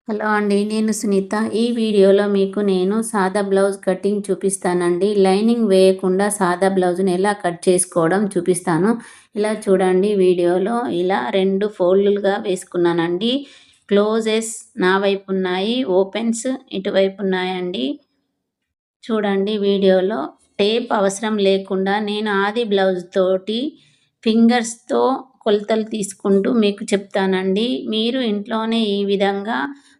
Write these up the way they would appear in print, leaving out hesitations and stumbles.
Hello అండి. నేను సునీత. ఈ వీడియోలో మీకు నేను సాదా బ్లౌజ్ కటింగ్ చూపిస్తానండి. లైనింగ్ వేయకుండా సాదా బ్లౌజ్‌ని ఎలా కట్ చేసుకోవడం చూపిస్తాను. ఇలా చూడండి వీడియోలో ఇలా 2 ఫోల్డ్‌లుగా వేసుకున్నానండి. క్లోజెస్ నా వైపు ఉన్నాయి. ఓపెన్స్ ఇటువైపు ఉన్నాయండి. చూడండి వీడియోలో టేప్ అవసరం లేకుండా నేను ఆది బ్లౌజ్ తోటి ఫింగర్స్‌తో కొలతలు తీసుకుంటూ మీకు చెప్తానండి. మీరు ఇంట్లోనే ఈ విధంగా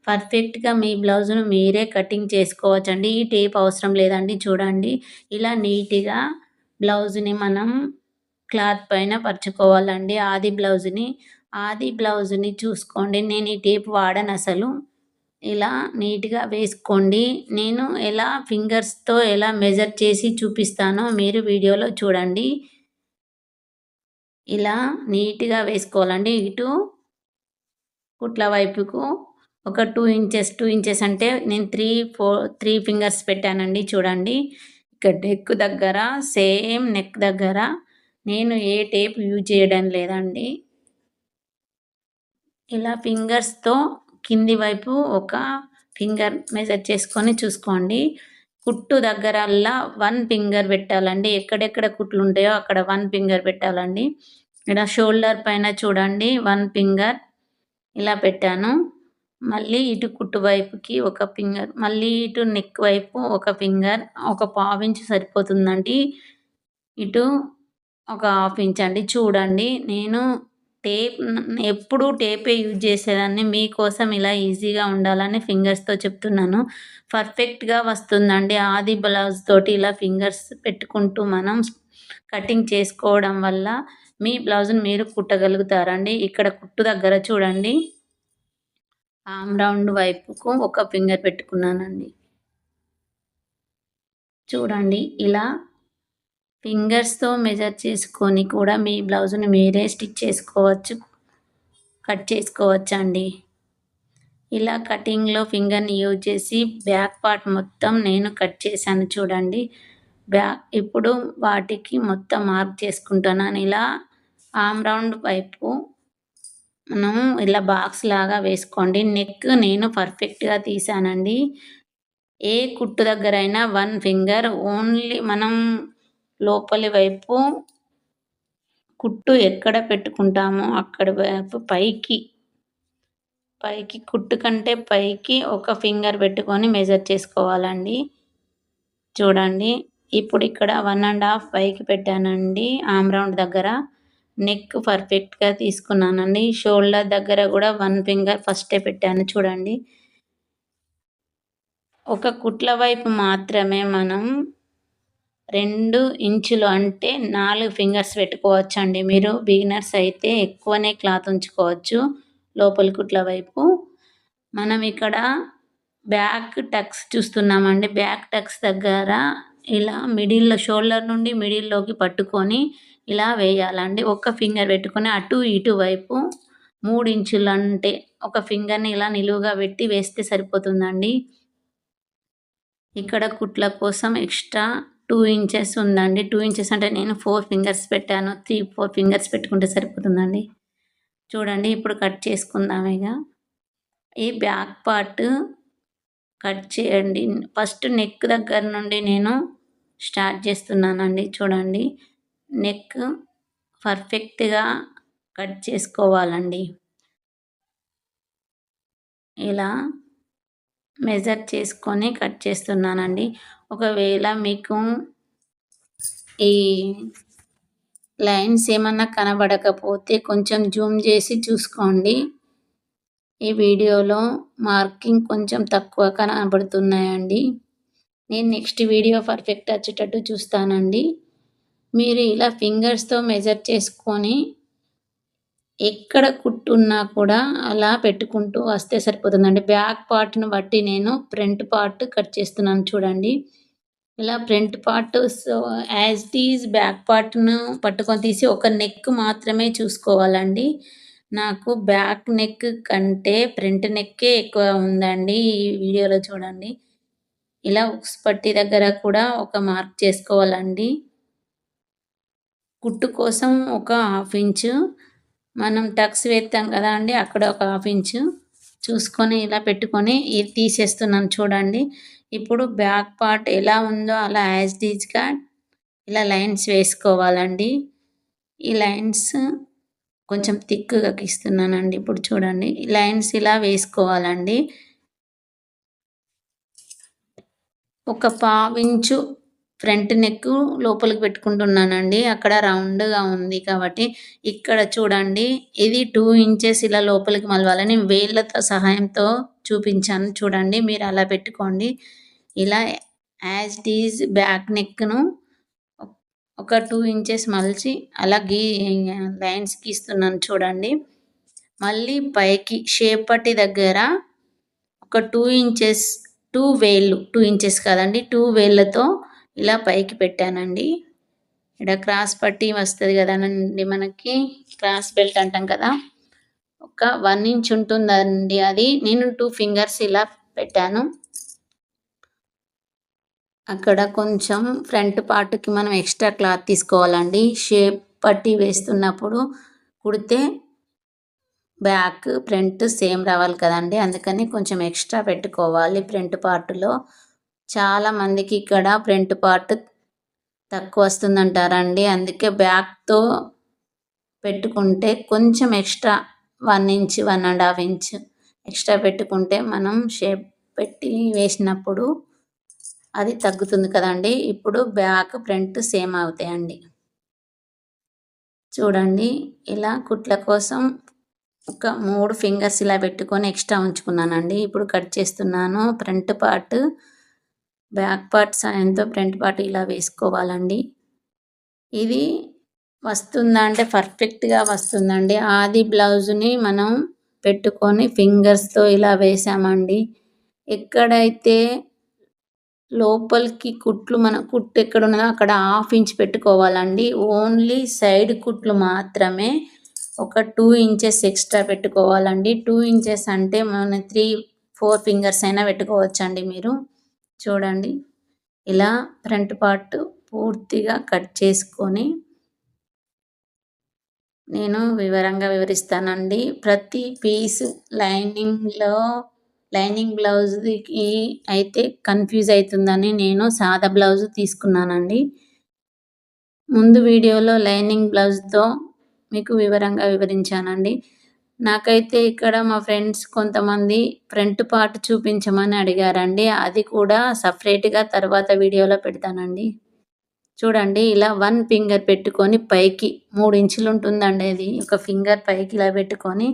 పర్ఫెక్ట్‌గా మీ బ్లౌజ్‌ను మీరే కటింగ్ చేసుకోవచ్చండి. ఈ టేప్ అవసరం లేదండి. చూడండి ఇలా నీట్‌గా బ్లౌజ్‌ని మనం క్లాత్ పైన పరుచుకోవాలండి. ఆది బ్లౌజ్‌ని చూసుకోండి. నేను ఈ టేప్ వాడనసలు. ఇలా నీట్‌గా వేసుకోండి. నేను ఎలా ఫింగర్స్‌తో ఎలా మెజర్ చేసి చూపిస్తానో మీరు వీడియోలో చూడండి. ఇలా నీట్‌గా వేసుకోవాలండి. ఇటు కుట్ల వైపుకు ఒక 2 ఇంచెస్ అంటే నేను 3 ఫింగర్స్ పెట్టానండి చూడండి. ఇక్కడ నెక్ దగ్గర సేమ్ నెక్ దగ్గర నేను ఏ టేప్ యూజ్ చేయడం లేదండి. ఇలా ఫింగర్స్‌తో కింది వైపు ఒక ఫింగర్ మెజర్ చేసుకొని చూసుకోండి. కుట్టు దగ్గరల్లా 1 ఫింగర్ పెట్టాలండి. ఎక్కడెక్కడ కుట్లు ఉంటాయో అక్కడ 1 ఫింగర్ పెట్టాలండి. ఇలా షోల్డర్ పైన చూడండి 1 ఫింగర్ ఇలా పెట్టాను. మళ్ళీ ఇటు కుట్టు వైపుకి ఒక ఫింగర్, మళ్ళీ ఇటు నెక్ వైపు ఒక ఫింగర్, ఒక పావించు సరిపోతుందండి. ఇటు ఒక హాఫ్ ఇంచ్ అండి. చూడండి నేను టేప్ ఎప్పుడూ టేపే యూజ్ చేసేదాన్ని. మీకోసం ఇలా ఈజీగా ఉండాలని ఫింగర్స్‌తో చెప్తున్నాను. పర్ఫెక్ట్‌గా వస్తుందండి. ఆది బ్లౌజ్ తోటి ఇలా ఫింగర్స్ పెట్టుకుంటూ మనం కటింగ్ చేసుకోవడం వల్ల మీ బ్లౌజ్‌ని మీరు కుట్టగలుగుతారండి. ఇక్కడ కుట్టు దగ్గర చూడండి ఆర్మ్ రౌండ్ వైపుకు ఒక ఫింగర్ పెట్టుకున్నానండి. చూడండి ఇలా ఫింగర్స్‌తో మెజర్ చేసుకొని కూడా మీ బ్లౌజ్‌ని మీరే స్టిచ్ చేసుకోవచ్చు. కట్ చేసుకోవచ్చండి. ఇలా కటింగ్‌లో ఫింగర్‌ని యూజ్ చేసి బ్యాక్ పార్ట్ మొత్తం నేను కట్ చేశాను చూడండి. ఇప్పుడు వాటికి మొత్తం మార్క్ చేసుకుంటున్నాను. ఇలా ఆర్మ్ రౌండ్ వైపు మనం ఇలా బాక్స్ లాగా వేసుకోండి. నెక్ నేను పర్ఫెక్ట్‌గా తీసానండి. ఏ కుట్టు దగ్గరైనా 1 ఫింగర్ ఓన్లీ మనం లోపలి వైపు కుట్టు ఎక్కడ పెట్టుకుంటామో అక్కడి వైపు పైకి కుట్టు కంటే పైకి ఒక ఫింగర్ పెట్టుకొని మెజర్ చేసుకోవాలండి. చూడండి ఇప్పుడు ఇక్కడ 1 ½ పైకి పెట్టానండి ఆర్మ్ రౌండ్ దగ్గర. నెక్ పర్ఫెక్ట్‌గా తీసుకున్నానండి. షోల్డర్ దగ్గర కూడా 1 ఫింగర్ ఫస్టే పెట్టాను చూడండి. ఒక కుట్ల వైపు మాత్రమే మనం 2 ఇంచులు అంటే 4 ఫింగర్స్ పెట్టుకోవచ్చండి. మీరు బిగినర్స్ అయితే ఎక్కువనే క్లాత్ ఉంచుకోవచ్చు లోపలి కుట్ల వైపు. మనం ఇక్కడ బ్యాక్ టక్స్ చూస్తున్నామండి. బ్యాక్ టక్స్ దగ్గర ఇలా మిడిల్‌లో షోల్డర్ నుండి మిడిల్‌లోకి పట్టుకొని ఇలా వేయాలండి. ఒక్క ఫింగర్ పెట్టుకొని అటు ఇటు వైపు 3 ఇంచులు అంటే ఒక ఫింగర్‌ని ఇలా నిలువుగా పెట్టి వేస్తే సరిపోతుందండి. ఇక్కడ కుట్ల కోసం ఎక్స్ట్రా 2 ఇంచెస్ ఉందండి. 2 ఇంచెస్ అంటే నేను 4 ఫింగర్స్ పెట్టాను. 4 ఫింగర్స్ పెట్టుకుంటే సరిపోతుందండి. చూడండి ఇప్పుడు కట్ చేసుకుందాం ఇగ. ఈ బ్యాక్ పార్ట్ కట్ చేయండి. ఫస్ట్ నెక్ దగ్గర నుండి నేను స్టార్ట్ చేస్తున్నానండి. చూడండి నెక్ పర్ఫెక్ట్‌గా కట్ చేసుకోవాలండి. ఇలా మెజర్ చేసుకొని కట్ చేస్తున్నానండి. ఒకవేళ మీకు ఈ లైన్స్ ఏమన్నా కనబడకపోతే కొంచెం జూమ్ చేసి చూసుకోండి. ఈ వీడియోలో మార్కింగ్ కొంచెం తక్కువ కనబడుతున్నాయండి. నేను నెక్స్ట్ వీడియో పర్ఫెక్ట్ వచ్చేటట్టు చూస్తానండి. మీరు ఇలా ఫింగర్స్‌తో మెజర్ చేసుకొని ఎక్కడ కుట్టున్నా కూడా అలా పెట్టుకుంటూ వస్తే సరిపోతుందండి. బ్యాక్ పార్ట్‌ని బట్టి నేను ఫ్రంట్ పార్ట్ కట్ చేస్తున్నాను చూడండి. ఇలా front part as it is back పార్ట్‌ను పట్టుకొని తీసి ఒక నెక్ మాత్రమే చూసుకోవాలండి. నాకు బ్యాక్ నెక్ కంటే ఫ్రంట్ నెక్కే ఎక్కువ ఉందండి. ఈ వీడియోలో చూడండి. ఇలా ఉక్స్ పట్టీ దగ్గర కూడా ఒక మార్క్ చేసుకోవాలండి. కుట్టు కోసం ఒక 1/2 ఇంచు మనం టక్స్ వేస్తాం కదా అండి! అక్కడ ఒక 1/2 ఇంచు చూసుకొని ఇలా పెట్టుకొని ఇది తీసేస్తున్నాను చూడండి. ఇప్పుడు బ్యాక్ పార్ట్ ఎలా ఉందో అలా యాజ్ ఇట్ ఈజ్‌గా ఇలా లైన్స్ వేసుకోవాలండి. ఈ లైన్స్ కొంచెం థిక్‌గా గీస్తున్నానండి. ఇప్పుడు చూడండి. లైన్స్ ఇలా వేసుకోవాలండి. ఒక పావించు ఫ్రంట్ నెక్ లోపలికి పెట్టుకుంటున్నానండి. అక్కడ రౌండ్‌గా ఉంది కాబట్టి, ఇక్కడ చూడండి ఇది 2 ఇంచెస్ ఇలా లోపలికి మలవాలని వేళ్ళతో సహాయంతో చూపించాను చూడండి. మీరు అలా పెట్టుకోండి. ఇలా యాజ్ ఇట్ ఈజ్ బ్యాక్ నెక్‌ను ఒక 2 ఇంచెస్ మలిచి అలా లైన్స్ గీస్తున్నాను చూడండి. మళ్ళీ పైకి షేప్ పట్టి దగ్గర ఒక 2 ఇంచెస్ 2 వేళ్ళు 2 ఇంచెస్ కాదండి 2 వేళ్ళతో ఇలా పైకి పెట్టానండి. ఇక్కడ క్రాస్ పట్టి వస్తది గదండీ మనకి క్రాస్ బెల్ట్ అంటాం కదా! ఒక 1 ఇంచ్ ఉంటుందండి అది. నేను 2 ఫింగర్స్ ఇలా పెట్టాను. అక్కడ కొంచెం ఫ్రంట్ పార్ట్‌కి మనం ఎక్స్‌ట్రా క్లాత్ తీసుకోవాలండి. షేప్ పట్టి వేస్తున్నప్పుడు కుడితే బ్యాక్, ఫ్రంట్ సేమ్ రావాలి కదండీ! అందుకని కొంచెం ఎక్స్‌ట్రా పెట్టుకోవాలి ఫ్రంట్ పార్ట్‌లో. చాలామందికి ఇక్కడ ఫ్రంట్ పార్ట్ తక్కువ వస్తుందంటారండి. అందుకే బ్యాక్‌తో పెట్టుకుంటే కొంచెం ఎక్స్ట్రా 1 ఇంచ్, 1 ½ ఇంచ్ ఎక్స్ట్రా పెట్టుకుంటే మనం షేప్ పెట్టి వేసినప్పుడు అది తగ్గుతుంది కదండీ! ఇప్పుడు బ్యాక్, ఫ్రంట్ సేమ్ అవుతాయండి. చూడండి ఇలా కుట్ల కోసం ఒక 3 ఫింగర్స్ ఇలా పెట్టుకొని ఎక్స్ట్రా ఉంచుకున్నానండి. ఇప్పుడు కట్ చేస్తున్నాను. ఫ్రంట్ పార్ట్, బ్యాక్ పార్ట్ సాయంతో ఫ్రంట్ పార్ట్ ఇలా వేసుకోవాలండి. ఇది వస్తుందా అంటే పర్ఫెక్ట్‌గా వస్తుందండి. ఆది బ్లౌజ్‌ని మనం పెట్టుకొని ఫింగర్స్‌తో ఇలా వేసామండి. ఎక్కడైతే లోపలికి కుట్లు మన కుట్టు ఎక్కడున్నదో అక్కడ ½ ఇంచ్ పెట్టుకోవాలండి. ఓన్లీ సైడ్ కుట్లు మాత్రమే ఒక 2 ఇంచెస్ ఎక్స్ట్రా పెట్టుకోవాలండి. 2 ఇంచెస్ అంటే మన 3, 4 ఫింగర్స్ అయినా పెట్టుకోవచ్చండి మీరు. చూడండి ఇలా ఫ్రంట్ పార్ట్ పూర్తిగా కట్ చేసుకొని నేను వివరంగా వివరిస్తానండి. ప్రతి పీస్ లైనింగ్ బ్లౌజ్‌కి అయితే కన్‌ఫ్యూజ్ అయితుందని నేను సాదా బ్లౌజ్ తీసుకున్నానండి. ముందు వీడియోలో లైనింగ్ బ్లౌజ్‌తో మీకు వివరంగా వివరించానండి. నాకైతే ఇక్కడ మా ఫ్రెండ్స్ కొంతమంది ఫ్రంట్ పార్ట్ చూపించమని అడిగారండి. అది కూడా సెపరేట్‌గా తర్వాత వీడియోలో పెడతానండి. చూడండి ఇలా 1 ఫింగర్ పెట్టుకొని పైకి 3 ఇంచులు ఉంటుందండి అది. ఒక ఫింగర్ పైకి ఇలా పెట్టుకొని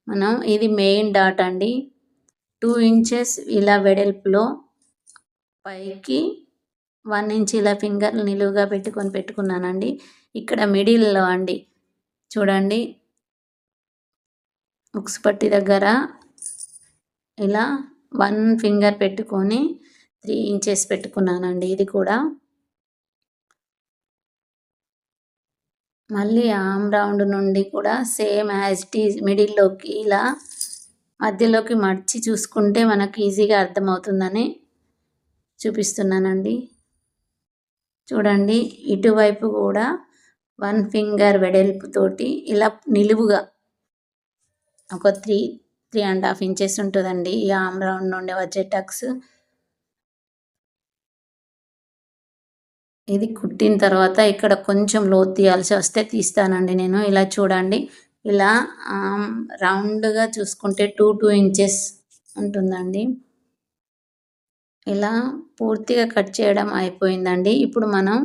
మనం ఇది మెయిన్ డాట్ అండి. 2 ఇంచెస్ ఇలా వెడల్పులో పైకి 1 ఇంచ్ ఇలా ఫింగర్ నిలువుగా పెట్టుకున్నానండి. ఇక్కడ మిడిల్‌లో అండి చూడండి ఉక్స్ పట్టి దగ్గర ఇలా 1 ఫింగర్ పెట్టుకొని 3 ఇంచెస్ పెట్టుకున్నానండి ఇది కూడా. మళ్ళీ ఆర్మ్ రౌండ్ నుండి కూడా సేమ్ యాజ్ ఇట్ ఈజ్ మిడిల్‌లోకి ఇలా మధ్యలోకి మడిచి చూసుకుంటే మనకు ఈజీగా అర్థమవుతుందని చూపిస్తున్నానండి. చూడండి ఇటువైపు కూడా 1 ఫింగర్ వెడల్పుతోటి ఇలా నిలువుగా ఒక 3, 3 ½ ఇంచెస్ ఉంటుందండి ఈ ఆర్మ్ రౌండ్ నుండి వచ్చే టక్స్. ఇది కుట్టిన తర్వాత ఇక్కడ కొంచెం లోతు తీయాల్సి వస్తే తీస్తానండి నేను. ఇలా చూడండి ఇలా రౌండ్‌గా చూసుకుంటే 2 ఇంచెస్ ఉంటుందండి. ఇలా పూర్తిగా కట్ చేయడం అయిపోయిందండి. ఇప్పుడు మనం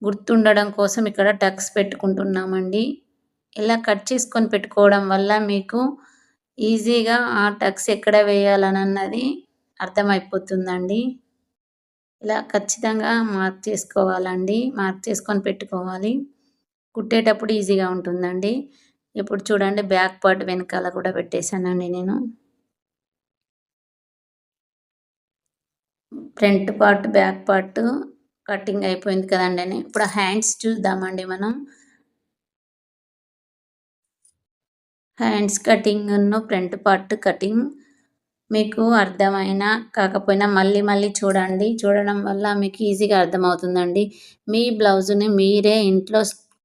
గుర్తుండడం కోసం ఇక్కడ టక్స్ పెట్టుకుంటున్నామండి. ఇలా కట్ చేసుకొని పెట్టుకోవడం వల్ల మీకు ఈజీగా ఆ టక్స్ ఎక్కడ వేయాలనన్నది అర్థమైపోతుందండి. ఇలా ఖచ్చితంగా మార్క్ చేసుకోవాలండి. మార్క్ చేసుకొని పెట్టుకోవాలి. కుట్టేటప్పుడు ఈజీగా ఉంటుందండి. ఇప్పుడు చూడండి బ్యాక్ పార్ట్ వెనకాల కూడా పెట్టేశానండి నేను. Front part, back part cutting అయిపోయింది కదండీ! ఇప్పుడు హ్యాండ్స్ చూద్దామండి మనం. హ్యాండ్స్ కటింగ్‌ను ఫ్రంట్ పార్ట్ కటింగ్ మీకు అర్థమైనా కాకపోయినా మళ్ళీ చూడండి. చూడడం వల్ల మీకు ఈజీగా అర్థమవుతుందండి. మీ బ్లౌజ్‌ని మీరే ఇంట్లో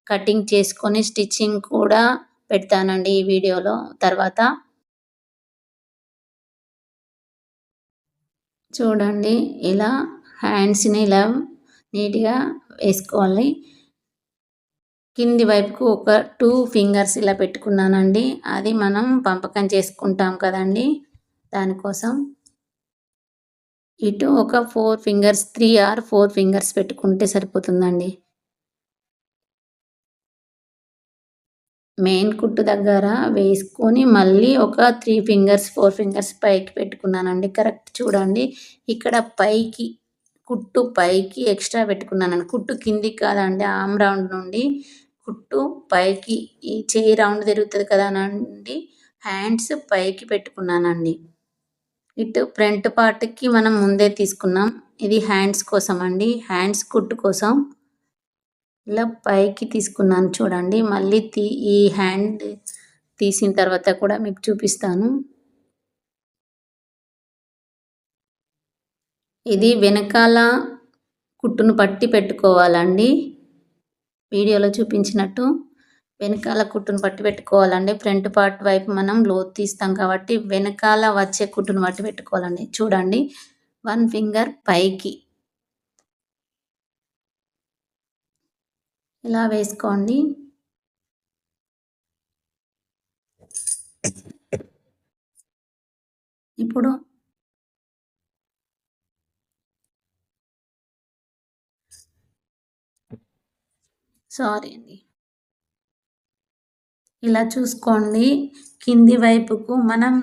కటింగ్ చేసుకొని స్టిచ్చింగ్ కూడా పెడతానండి ఈ వీడియోలో తర్వాత. చూడండి ఇలా హ్యాండ్స్ని ఇలా నీట్గా వేసుకోవాలి. కింది వైపుకు ఒక 2 ఫింగర్స్ ఇలా పెట్టుకున్నానండి. అది మనం పంపకం చేసుకుంటాం కదండి, దానికోసం. ఇటు ఒక 4 ఫింగర్స్ 3 ఆర్ 4 ఫింగర్స్ పెట్టుకుంటే సరిపోతుందండి. మెయిన్ కుట్టు దగ్గర వేసుకొని మళ్ళీ ఒక 3 ఫింగర్స్ 4 ఫింగర్స్ పైకి పెట్టుకున్నానండి. కరెక్ట్ చూడండి. ఇక్కడ పైకి కుట్టు పైకి ఎక్స్ట్రా పెట్టుకున్నానండి. కుట్టు కిందికి కాదండి, ఆర్మ్ రౌండ్ నుండి కుట్టు పైకి ఈ చేయి రౌండ్ తిరుగుతుంది కదానండి, హ్యాండ్స్ పైకి పెట్టుకున్నానండి. ఇటు ఫ్రంట్ పార్ట్కి మనం ముందే తీసుకున్నాం. ఇది హ్యాండ్స్ కోసం అండి, హ్యాండ్స్ కుట్టు కోసం ఇలా పైకి తీసుకున్నాను చూడండి. మళ్ళీ ఈ హ్యాండ్ తీసిన తర్వాత కూడా మీకు చూపిస్తాను. ఇది వెనకాల కుట్టును పట్టి పెట్టుకోవాలండి. వీడియోలో చూపించినట్టు వెనకాల కుట్టును పట్టి పెట్టుకోవాలండి. ఫ్రంట్ పార్ట్ వైపు మనం లోతు తీస్తాం కాబట్టి వెనకాల వచ్చే కుట్టును పట్టి పెట్టుకోవాలండి. చూడండి 1 ఫింగర్ పైకి ఇలా వేసుకోండి. ఇప్పుడు సారీ అండి, ఇలా చూసుకోండి. కింది వైపుకు మనం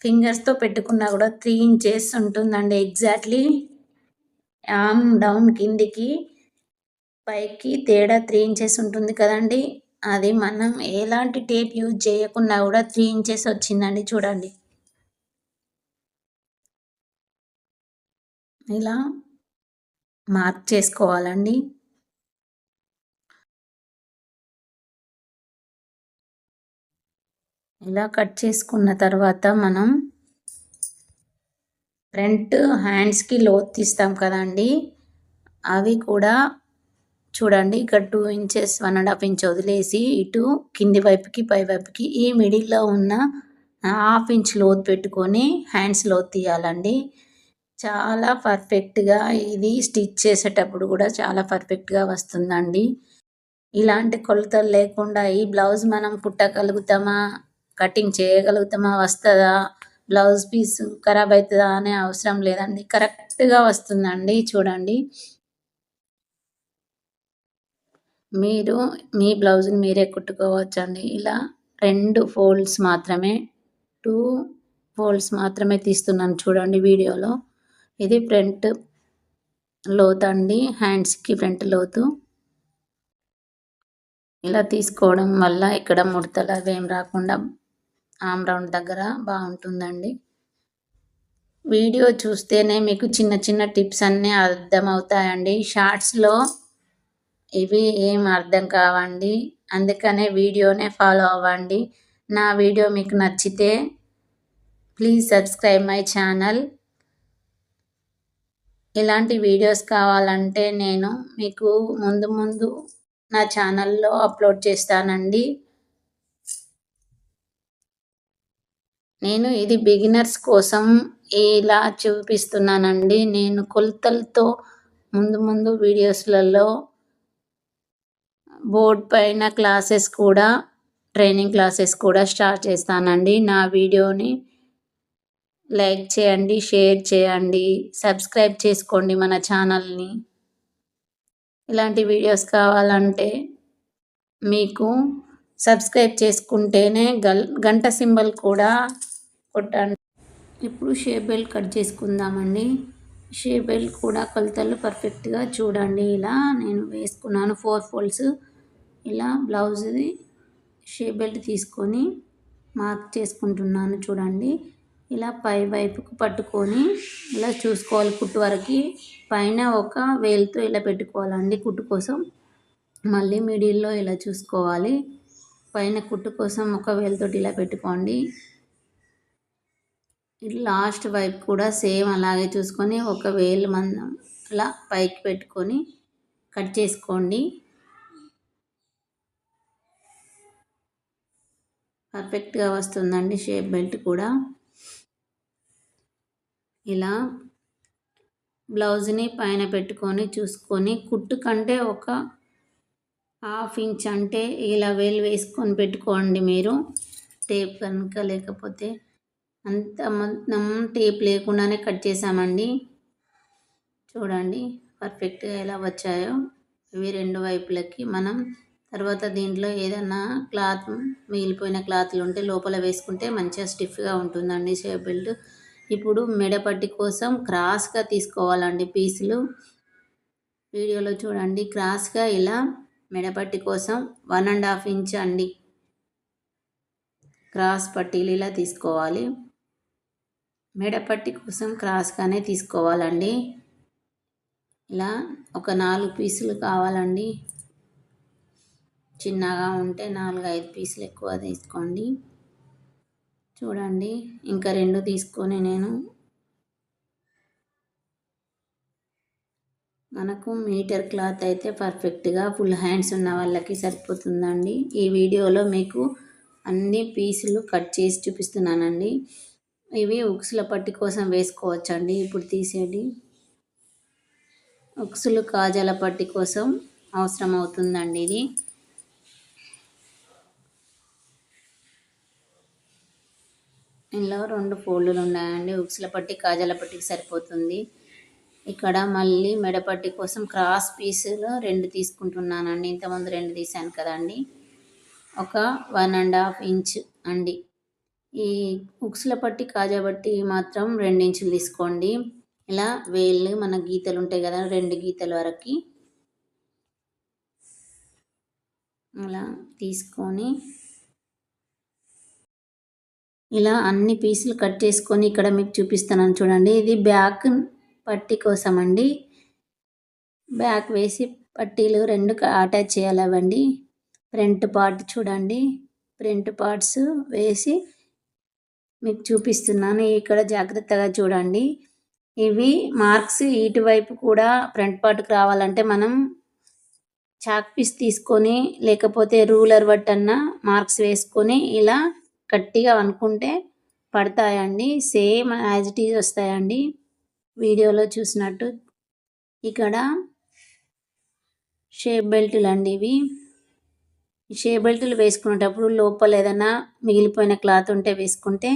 ఫింగర్స్తో పెట్టుకున్నా కూడా 3 ఇంచెస్ ఉంటుందండి ఎగ్జాక్ట్లీ. ఆర్మ్ డౌన్ కిందికి పైకి తేడా 3 ఇంచెస్ ఉంటుంది కదండి. అది మనం ఎలాంటి టేప్ యూజ్ చేయకున్నా కూడా 3 ఇంచెస్ వచ్చిందండి చూడండి. ఇలా మార్క్ చేసుకోవాలండి. ఇలా కట్ చేసుకున్న తర్వాత మనం ఫ్రంట్ హ్యాండ్స్కి లోతు తీస్తాం కదండి, అవి కూడా చూడండి. ఇక్కడ 2 ఇంచెస్ 1.5 ఇంచ్ వదిలేసి ఇటు కింది వైపుకి పై వైపుకి ఈ మిడిల్లో ఉన్న 1/2 ఇంచ్ లోతు పెట్టుకొని హ్యాండ్స్ లోతు తీయాలండి. చాలా పర్ఫెక్ట్గా ఇది స్టిచ్ చేసేటప్పుడు కూడా చాలా పర్ఫెక్ట్గా వస్తుందండి. ఇలాంటి కొలతలు లేకుండా ఈ బ్లౌజ్ మనం కుట్టగలుగుతామా, కటింగ్ చేయగలుగుతామా, వస్తుందా, బ్లౌజ్ పీస్ ఖరాబ్ అవుతుందా అనే అవసరం లేదండి. కరెక్ట్గా వస్తుందండి. చూడండి, మీరు మీ బ్లౌజ్ని మీరే కుట్టుకోవచ్చండి. ఇలా 2 ఫోల్డ్స్ మాత్రమే 2 ఫోల్డ్స్ మాత్రమే తీస్తున్నాను చూడండి వీడియోలో. ఇది ఫ్రంట్ లోతు అండి, హ్యాండ్స్కి ఫ్రంట్ లోతు. ఇలా తీసుకోవడం వల్ల ఇక్కడ ముడతలు అవేం రాకుండా ఆర్మ్ రౌండ్ దగ్గర బాగుంటుందండి. వీడియో చూస్తేనే మీకు చిన్న చిన్న టిప్స్ అన్నీ అర్థమవుతాయండి. షార్ట్స్లో ఇవి ఏం అర్థం కావండి. అందుకనే వీడియోనే ఫాలో అవ్వండి. నా వీడియో మీకు నచ్చితే ప్లీజ్ సబ్స్క్రైబ్ మై ఛానల్. ఇలాంటి వీడియోస్ కావాలంటే నేను మీకు ముందు నా ఛానల్లో అప్లోడ్ చేస్తానండి. నేను ఇది బిగినర్స్ కోసం ఇలా చూపిస్తున్నానండి. నేను కొలతలతో ముందు వీడియోస్లలో బోర్డ్ పైన క్లాసెస్ కూడా, ట్రైనింగ్ క్లాసెస్ కూడా స్టార్ట్ చేస్తానండి. నా వీడియోని లైక్ చేయండి, షేర్ చేయండి, సబ్స్క్రైబ్ చేసుకోండి మన ఛానల్ని. ఇలాంటి వీడియోస్ కావాలంటే మీకు సబ్స్క్రైబ్ చేసుకుంటేనే గంట సింబల్ కూడా కొట్టండి. ఇప్పుడు షేప్ బెల్ట్ కట్ చేసుకుందామండి. షేప్ బెల్ట్ కూడా కొలతలు పర్ఫెక్ట్గా చూడండి. ఇలా నేను వేసుకున్నాను 4 ఫోల్డ్స్. ఇలా బ్లౌజ్ది షేప్ బెల్ట్ తీసుకొని మార్క్ చేసుకుంటున్నాను చూడండి. ఇలా పై వైపుకు పట్టుకొని ఇలా చూసుకోవాలి. కుట్టు వరకు పైన ఒక వేలుతో ఇలా పెట్టుకోవాలండి కుట్టు కోసం. మళ్ళీ మిడిల్లో ఇలా చూసుకోవాలి. పైన కుట్టు కోసం ఒక వేలుతోటి ఇలా పెట్టుకోండి. ఇట్లా లాస్ట్ వైపు కూడా సేమ్ అలాగే చూసుకొని ఒక వేలు మందం అలా పైకి పెట్టుకొని కట్ చేసుకోండి. పర్ఫెక్ట్గా వస్తుందండి షేప్ బెల్ట్ కూడా. ఇలా బ్లౌజ్ని పైన పెట్టుకొని చూసుకొని కుట్టు కంటే ఒక ½ ఇంచ్ అంటే ఇలా వేలు వేసుకొని పెట్టుకోండి మీరు. టేప్ కనుక లేకపోతే అంత మనం టేప్ లేకుండానే కట్ చేసామండి. చూడండి పర్ఫెక్ట్గా ఎలా వచ్చాయో ఇవి 2 వైపులకి. మనం తర్వాత దీంట్లో ఏదన్నా క్లాత్ మిగిలిపోయిన క్లాత్లు ఉంటే లోపల వేసుకుంటే మంచిగా స్టిఫ్గా ఉంటుందండి షేప్ బెల్ట్. ఇప్పుడు మెడపట్టి కోసం క్రాస్గా తీసుకోవాలండి పీసులు. వీడియోలో చూడండి క్రాస్గా ఇలా మెడపట్టి కోసం 1½ ఇంచ్ అండి క్రాస్ పట్టీలు ఇలా తీసుకోవాలి. మెడపట్టి కోసం క్రాస్గానే తీసుకోవాలండి. ఇలా ఒక 4 పీసులు కావాలండి. చిన్నగా ఉంటే 4, 5 పీసులు ఎక్కువ తీసుకోండి. చూడండి ఇంకా 2 తీసుకొని నేను మనకు మీటర్ క్లాత్ అయితే పర్ఫెక్ట్గా ఫుల్ హ్యాండ్స్ ఉన్న వాళ్ళకి సరిపోతుందండి. ఈ వీడియోలో మీకు అన్ని పీసులు కట్ చేసి చూపిస్తున్నానండి. ఇవి ఉక్సుల పట్టి కోసం వేసుకోవచ్చండి. ఇప్పుడు తీసేది ఉక్సులు కాజాల పట్టి కోసం అవసరం అవుతుందండి. ఇది ఇందులో 2 ఫోల్డ్లు ఉన్నాయండి. ఉక్సుల పట్టి కాజాల పట్టికి సరిపోతుంది. ఇక్కడ మళ్ళీ మెడపట్టి కోసం క్రాస్ పీసులు 2 తీసుకుంటున్నానండి. ఇంతకుముందు 2 తీసాను కదండి. ఒక 1½ ఇంచ్ అండి. ఈ ఉక్సుల పట్టి కాజా పట్టి మాత్రం 2 ఇంచులు తీసుకోండి. ఇలా వేళ్ళు మన గీతలు ఉంటాయి కదా 2 గీతల వరకు అలా తీసుకొని ఇలా అన్ని పీసులు కట్ చేసుకొని ఇక్కడ మీకు చూపిస్తున్నాను చూడండి. ఇది బ్యాక్ పట్టి కోసం అండి. బ్యాక్ వేసి పట్టీలు 2 అటాచ్ చేయాలండి. ఫ్రంట్ పార్ట్ చూడండి. ఫ్రంట్ పార్ట్స్ వేసి మీకు చూపిస్తున్నాను. ఇక్కడ జాగ్రత్తగా చూడండి. ఇవి మార్క్స్ ఇటువైపు కూడా ఫ్రంట్ పార్ట్కి రావాలంటే మనం చాక్ పీస్ తీసుకొని లేకపోతే రూలర్ బట్టన్నా మార్క్స్ వేసుకొని ఇలా గట్టిగా అనుకుంటే పడతాయండి. సేమ్ యాజ్ ఇట్ ఈజ్ వస్తాయండి వీడియోలో చూసినట్టు. ఇక్కడ షేప్ బెల్టులు అండి ఇవి. షేప్ బెల్టులు వేసుకునేటప్పుడు లోపల ఏదైనా మిగిలిపోయిన క్లాత్ ఉంటే వేసుకుంటే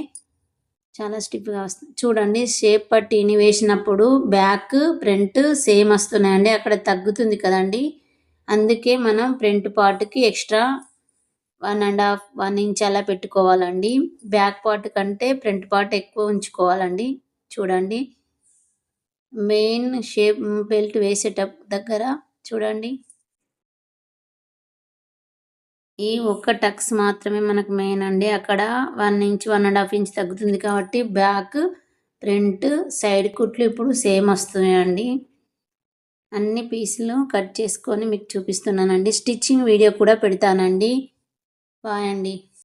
చాలా స్టిఫ్గా వస్తుంది. చూడండి షేప్ పట్టీని వేసినప్పుడు బ్యాక్ ఫ్రంట్ సేమ్ వస్తున్నాయండి. అక్కడ తగ్గుతుంది కదండి. అందుకే మనం ఫ్రంట్ పార్ట్కి ఎక్స్ట్రా 1½ ఇంచ్ అలా పెట్టుకోవాలండి. బ్యాక్ పార్ట్ కంటే ఫ్రంట్ పార్ట్ ఎక్కువ ఉంచుకోవాలండి. చూడండి మెయిన్ షేప్ బెల్ట్ దగ్గర చూడండి ఈ ఒక్క టక్స్ మాత్రమే మనకు మెయిన్ అండి. అక్కడ 1 ఇంచ్ 1½ ఇంచ్ తగ్గుతుంది కాబట్టి బ్యాక్ ఫ్రంట్ సైడ్ కుట్లు ఇప్పుడు సేమ్ వస్తున్నాయండి. అన్ని పీసులు కట్ చేసుకొని మీకు చూపిస్తున్నానండి. స్టిచ్చింగ్ వీడియో కూడా పెడతానండి. బాయ్ అండి.